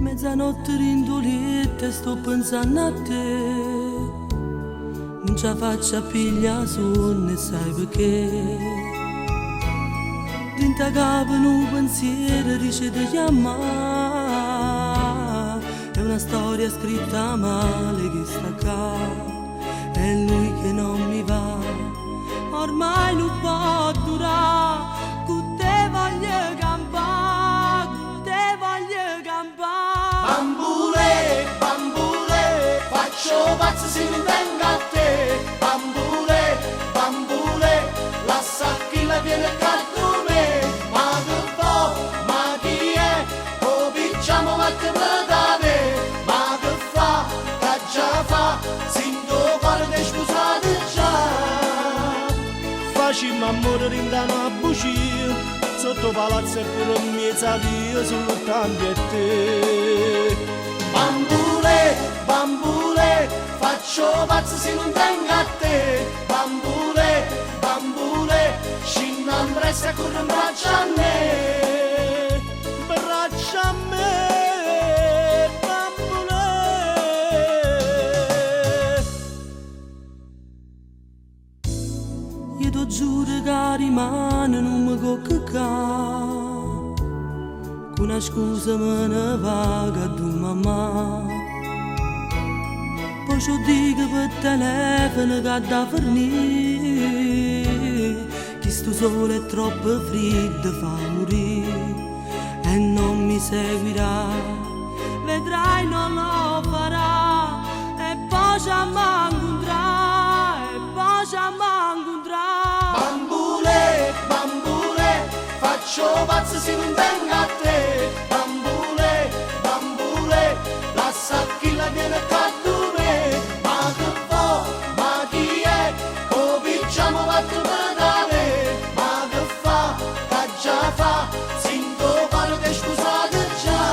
Mezzanotte rindolita sto pensando a te, non ce la faccio a pigliare sonno e sai perché. Dentro capo un pensiero dice di chiamare, è una storia scritta male che sta qua, è lui che non mi va, ormai non può durare, con te voglio campare, con te voglio campare. Bambule, bambule, faccio pazzo se non venga a te. Bambule, bambule, lascia chi la viene accanto a me. Ma che fa, ma chi è? Oh, picciamo ma che vedete. Ma che fa, che già fa, sento cuore che scusate già. Facciamo amore rindano a buccio, sotto palazzo e pure in mezzo a via soltanto a te. Bambule, bambule, faccio pazzo se non venga a te. Bambule, bambule, scinna in brezza e corre in braccia a me. Braccia a me, bambule. Io ti giuro che rimane non mi cocca, con una scusa me ne vaga a mamma. Poi ci dico per telefono che da fornire, che sto sole è troppo freddo fa morire e non mi seguirà, vedrai non lo farà e poi ci incontrà, e poi ci incontrà. Bambule, bambule, faccio pazzo se non venga a te. Bambule, bambule, lascia chi la viene accanto a me. Ma che fa, ma chi è? Oh, picciamo vattene pedale. Ma che fa, che già fa, sento cuore che scusate già.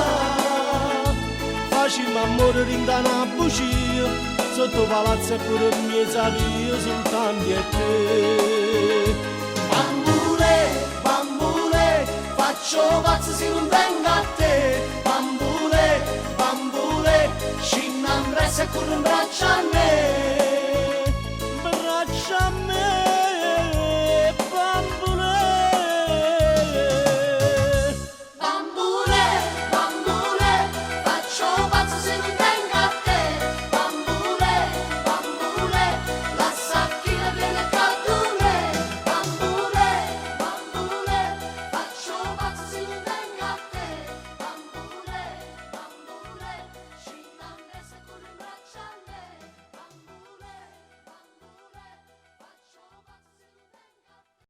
Facciamo amore rindano a buccio, sotto palazzo e pure in mezzo a via soltanto a te. Bambule, bambule, faccio pazzo se non venga a te. Bambule, bambule, scinna in brezza e corre in braccia a me.